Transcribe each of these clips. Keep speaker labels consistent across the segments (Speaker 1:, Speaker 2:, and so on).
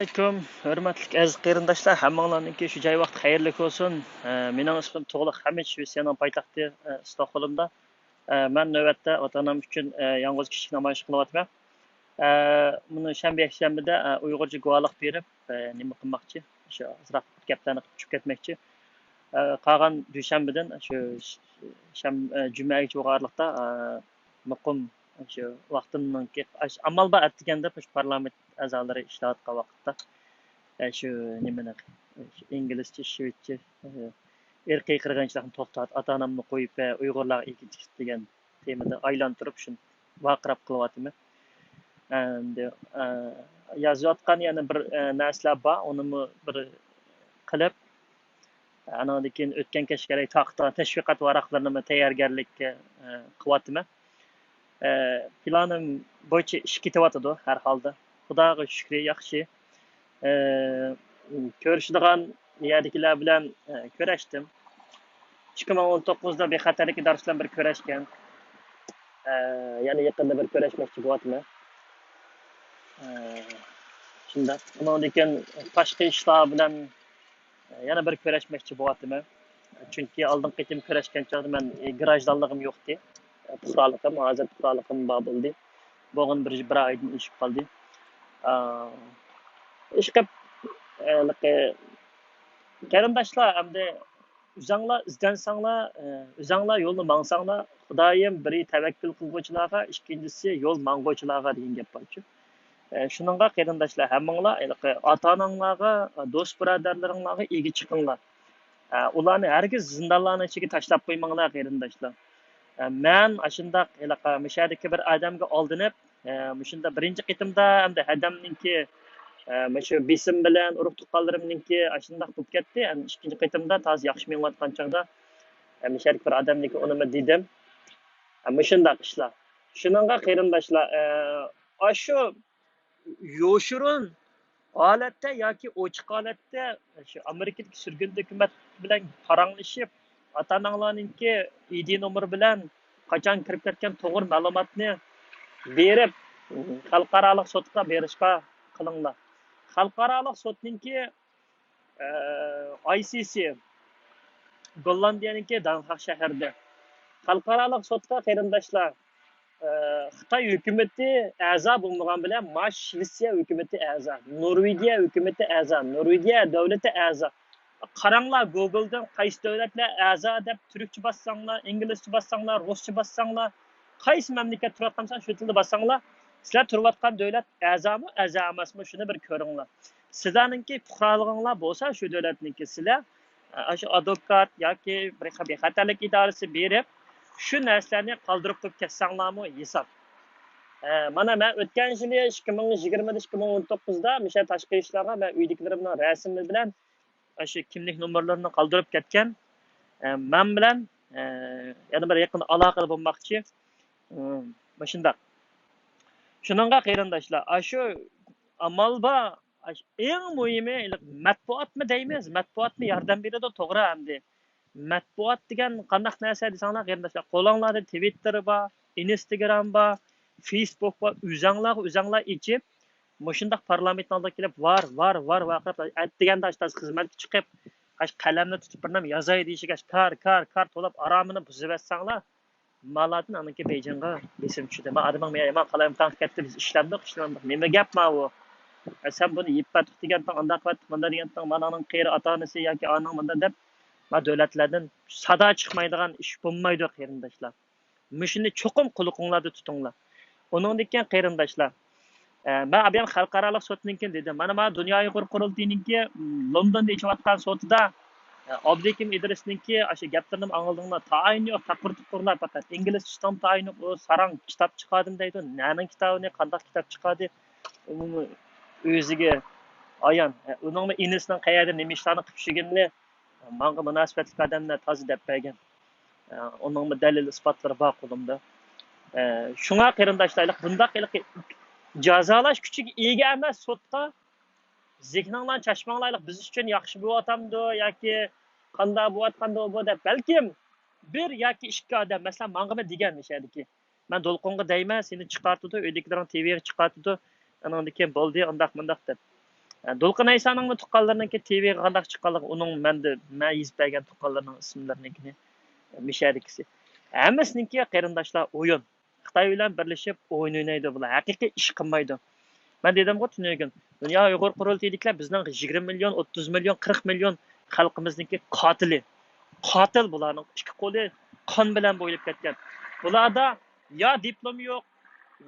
Speaker 1: Assalamualaikum, hörmətli əziz qərindaşlar, hammalarınki şu joy vaqt xeyirlik olsun. Mening ismim To'g'liq Hamid, Shvetsiyaning poytaxti Stokgolmda. Men navbatda vatanam uchun yolg'iz kichik namoyish qilyapman. Buni shanba-yakshanbada Uyg'urcha guvohlik berib, nima qilmoqchi? Shu azroq gaplarni tushib ketmoqchi. Qolgan dushanbadan shu jumaga jo'g'arliqda muqim shu vaqtimninki amal bor atganda parlament a'zolari ishlayotgan vaqtda shu nimani inglizcha shvetscha irqiy qirg'inchilikni to'xtat ota onamni qo'yib uyg'urlarga ikkinchi degan temada aylantirib shuni vaqirab qilyapman. Endi yozayotgan yana bir narsalar bor, uni bir qilib anadan keyin o'tgan kechgacha taqda tashviqot varaqlarini tayyorgarlikka qilyapman. Planim bo'yicha ish ketyapti har holda. Xudoga shukr, yaxshi. Ko'rishadigan yerdagilar bilan ko'rishdim. 2019da bexatarlik darslar bir ko'rishgan. Yana yaqinda bir ko'rishmoqchi bo'lyapman. Shunda undan keyin boshqa ishlar bilan yana bir ko'rishmoqchi bo'lyapman. Chunki oldingi qitim ko'rishgan chog'da men garajdonligim yo'qdi. Puxtaligim, hozir puxtaligim bor bo'ldi. Bugün bir oydan ishib qoldi. İş qilib qarindoshlar, hamda o'zinglar izlansanglar, o'zinglar yo'lni mangsanglar, Xudoyim biri tavakkul qilguvchilarga, ikkinchisi yo'l manguvchilarga degan gap borku. Shuningga qarindoshlar, hammanglar ota-onanglarga, do'st birodarlaringlarga ega chiqinglar. Ularni hargiz zindonlarning ichiga tashlab qo'ymanglar qarindoshlar. Men ashundaq mishadagi bir odamga oldinib, shunda birinchi qitimda hamda hadamninki shu besim bilan urug' tuqqanlarimninki ashundaq bo'lib ketdi. Ikkinchi qitimda toz yaxshi mengayotgan chog'da mishadagi bir odamniki unimi dedim. Shundaq ishlar. Shuningga qarindoshlar, shu yo'shurun holatda yoki ochiq holatda shu Amerikadagi surgun hukumat bilan paranglashib, ota-onalarninki ID nomeri bilan qachon kirib ketgan to'g'ri ma'lumotni berib, xalqaro sudga berishga qilinglar. Xalqaro sudninki ICC Gollandiyaniki Danhaq shahrida. Xalqaro sudga qarindoshlar Xitoy hukumati a'zo bo'lmagan bilan Shvetsiya hukumati a'zo, Norvegiya hukumati a'zo, Norvegiya davlati a'zo. Qaranglar Google'dan qaysi davlatlar a'zo deb turkcha bossanglar, inglizcha bossanglar, ruscha bossanglar, qaysi mamlakat turayotgansa shu tilda bossanglar, sizlar turayotgan davlat a'zomi, a'zo emasmi shuni bir ko'ringlar. Sizlarningki fuqaroliginglar bo'lsa shu davlatniki sizlar shu advokat yoki bir xatarlik idorasi berib shu narsalarni qoldirib qo'yib ketsanglarmi hisob. Mana men o'tgan yili 2020-2019da misha tashqi ishlarga men uydagilarimning rasmi bilan shu kimlik nomerlarini qoldirib ketgan. Men bilan yana bir yaqin aloqada bo'lmoqchi. Shundaq. Shuningga qarindoshlar, shu amal bor. Eng muhimi matbuotmi deymiz? Matbuotmi yordam beradi to'g'ri hamdi. Matbuot degan qanday narsa desanglar qarindoshlar, qo'linglarda Twitter bor, Instagram bor, Facebook bor, o'zinglar ichib, shundaq parlamentning oldiga kelib var vaqirib aytganda ashtas xizmatga chiqib, qalamni tutib birnam yozay deyishiga kar to'lab aromini buzibetsanglar, malatni aniki Beijingga besim tushdi. Men adaming men qalam tanq ketdi, biz ishlandik. Nima gap ma bu? Sen buni yippat degan tan anda qat, bunda degan tan mananing qeri ota-onasi yoki onaning bunda deb ma davlatlardan sado chiqmaydigan ish bo'lmaydi qarindoshlar. Mushuni cho'qim quluqinglarda tutinglar. Uningdan keyin qarindoshlar, men abiyam xalqaro sudninkin dedim. Mana dunyo Uyg'ur qurultiyninki Londonda ichayotgan sudida Abdukim Idrisninki o'sha gaplarni angladinglar. Tayin yo'q, taqir-tuqirlar faqat inglizcha tayin yo'q. O sarang kitob chiqardim deydi. Naning kitobini qanday kitob chiqadi? O'ziga ayon. Uning inisining qayerda nima ishlarni qilishligini menga munosabatli odamlar tozi deb bergan. Uning dalil isbotlari bor qo'limda. Shunga qarindoshlar, bundaq jazolash kuchiga ega emas sudga zihninglar chashmanglar biz uchun yaxshi bo'yotamdi yoki qanday bo'yotganda bu deb balkim bir yoki ikki odam masalan menga degan ishadiki men do'lqonga deyman seni chiqartdi uydagilarning TV'ga chiqartdi anandan keyin bo'ldi undaq deb Dolqin Aysanning tuqqanlarınki TV'ye qandaq chiqqanligi uning menda men yezib bergan tuqqanlarning ismlarini mishadikisi. Hammasiniki qarindoshlar o'yin. Xitoy bilan birlashib o'yin o'ynaydi bular. Haqiqiy ish qilmaydi. Ben dedim ki tünügün. Dünya Uyghur Kurultayı'dakiler bizden 20 milyon, 30 milyon, 40 milyon halkımızdaki katili. Katil bularning ikki qo'li qon bilan bo'ylab ketgan. Bularda ya diplom yo'q,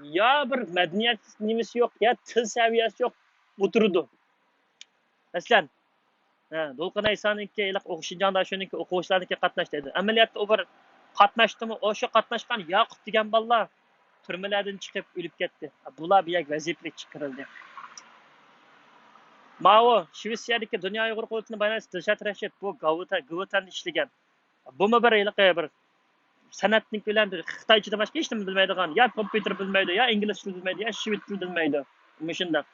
Speaker 1: ya bir madaniyat nimasi yo'q, ya til saviyasi yo'q, o'tirdi. Masalan, Dolqin Aysaniki, O'xshinjonda shuniki o'quvchilarniki qatnashdi edi. Amaliyotda u bir qatnashdimi, o'sha qatnashgan Yaqub degan bolalar turmalardan chiqib o'lib ketdi. Bular bu yak vazifaga chiqarildi. Mao Shvetsiyadagi Dunyo Uyg'ur qultini bayanasi Dilshod Rashid bu Gavotan ishlagan. Bumi bir bir san'atning bilan Xitoychadan boshqa hech nima bilmaydigan, ya kompyuter bilmaydi, ya ingliz tili bilmaydi, ya shved tili bilmaydi. Shundaq.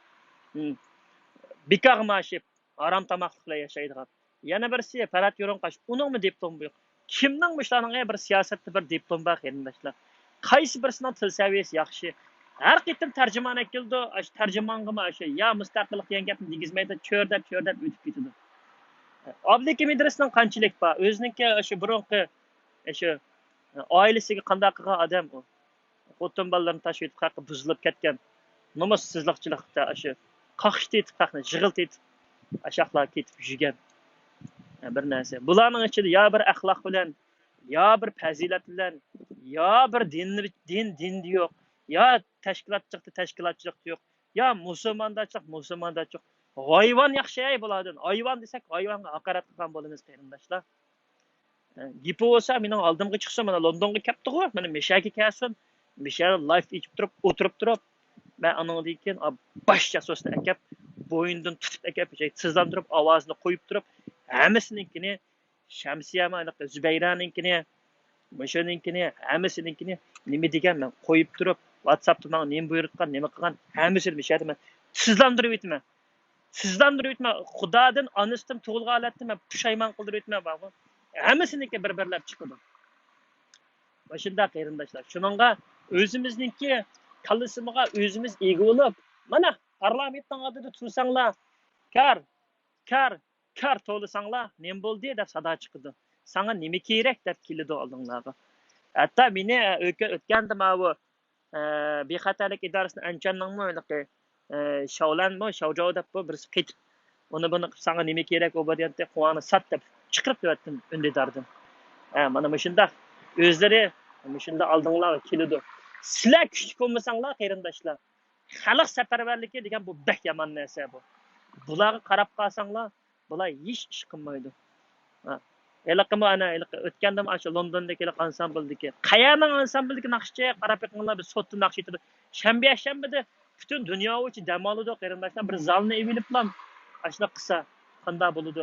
Speaker 1: Bekor mashib, aram tamoqliklar yashaydigan. Yana birisi Farat Yo'ronqash, uningmi diplomi yo'q. Kimning mushlarning bir siyosatda bir diplom bor qarindoshlar. Qaysi birisining til saviyasi yaxshi? Har qitim tarjimon keldi, tarjimonga shu ya mustaqillik degan gapni degizmaydi, cho'rdab o'tib ketadi. Abdukim Idrisning qanchalik bor? O'ziniki shu burunqi shu oilasiga qanday qilgan odam u. Xotin bolalarni tashib qaqi buzilib ketgan. Nomussizlikchilikda shu qaqishti etib qaqni jig'il etib ashaqlar ketib yurgan. Bir narsa. Bularning ichida ya bir axloq bilan, ya bir fazilat bilan, ya bir din yo'q, ya tashkilotchilik yo'q, ya musulmondachilik. Hayvon yaxshi bo'lardi. Hayvon desak, hayvonga haqorat qilgan bo'lamiz qarindoshlar. Gipi bo'lsa, mening oldimga chiqsa, mana Londonga kelibdi-ku, mana Mishagi kelsin. Mishar live ichib turib, o'tirib turib, men aningdan keyin bosh jasosni akab, bo'yindan tutib akab, sizlantirib, ovozini qo'yib turib, hammasinikini Shamsiyama, Zubayraninkini, Mushaninkini, hammasinikini nima degan men qo'yib turib, WhatsAppda menga nima buyurtgan, nima qilgan, hammasini Mishadi men sizlantirib o'tman. Xudodan onastim tug'ilgan holatda men pushaymon qildirib o'tman bog'i. Hammasiniki bir-birlab chiqadi. Va shunda qarindoshlar, shuningga o'zimizningki kallasimiga o'zimiz ega bo'lib, mana parlamentning oldida tursanglar, kar to'lasanglar, nima bo'ldi deb sado chiqadi. Sana nima kerak deb keladi oldinglarga. Hatto meni o'tganda bu bexatarlik idorasining anchanning o'ylaqi Shaujo deb birisi ketib, uni buni sana nima kerak u variantda quvoni sat deb chiqirib qo'yatdim undidardim. Mana shunda o'zlari shunda oldinglarga keladi. Sizlar kuchli bo'lmasanglar qarindoshlar, xalq safarbarligi degan bu bak yomon narsa bu. Bularga qarab qolsanglar, bular hech ish qilmaydi. Elaqimi ana o'tgandim shu Londondagi ansambldagi. Qayaning ansambldagi naqshchiga qarab yiqinglar, biz sotdi naqsh etdi. Shanbada butun dunyo uchun dam oladi qarindoshlar, bir zalni eviliblam. Ashuna qilsa qanday bo'ladi?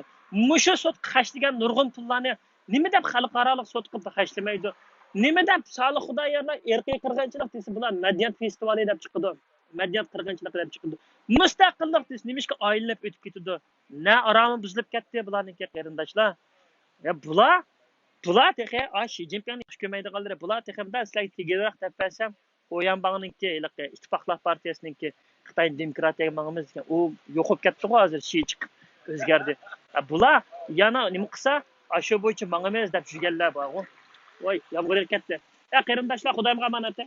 Speaker 1: Mushu sot qashdigan nurg'un pullarni nima deb xalqaro sot qilib qashlamaydi? Nima deb Solih Xudoyorlar erkiy qirg'inchilik desa bular madaniyat festivali deb chiqadi. Madaniyat qirg'inchilik deb chiqadi. Mustaqillik desa nimishga aylanib o'tib ketadi. Na aromi buzilib ketdi bularniki qarindoshlar. Ya bular texe Xi Jinpingni hukumaydiganlari bular texe ben sizlarga tegiroq deb bersam, O'yanbangninki, ittifoqlar partiyasiningki Xitoy demokratiyaga mangimiz ekan, u yo'qib ketdi hozir Xi chiqib o'zgardi. Bular yana nima qilsa, shu bo'yicha mangimiz deb yurganlar bor. Voy, yomg'ir ketdi. Qarindoshlar, Xudoyimga omonat.